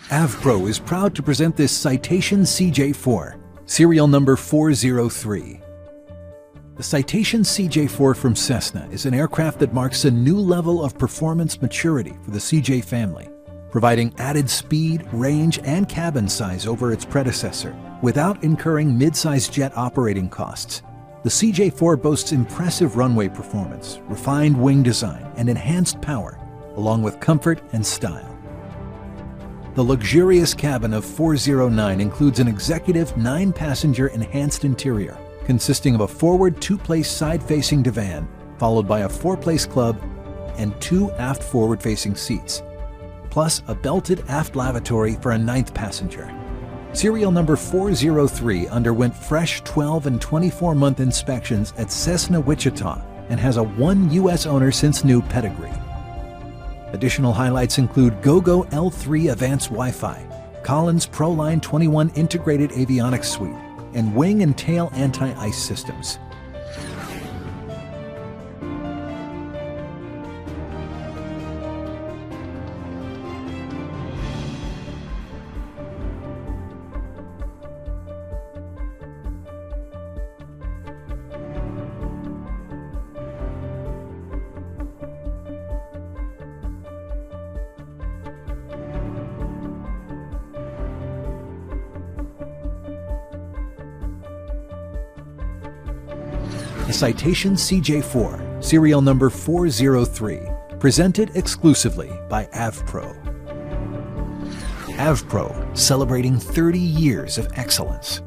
AvPro is proud to present this Citation CJ4, serial number 403. The Citation CJ4 from Cessna is an aircraft that marks a new level of performance maturity for the CJ family, providing added speed, range, and cabin size over its predecessor without incurring mid-size jet operating costs. The CJ4 boasts impressive runway performance, refined wing design, and enhanced power, along with comfort and style. The luxurious cabin of 409 includes an executive 9-passenger enhanced interior, consisting of a forward 2-place side-facing divan, followed by a 4-place club and 2 aft forward-facing seats, plus a belted aft lavatory for a 9th passenger. Serial number 403 underwent fresh 12 and 24-month inspections at Cessna, Wichita, and has a 1 U.S. owner since new pedigree. Additional highlights include GoGo L3 AVANCE Wi-Fi, Collins ProLine 21 Integrated Avionics Suite, and wing and tail anti-ice systems. The Citation CJ4, serial number 403, presented exclusively by AvPro. AvPro, celebrating 30 years of excellence.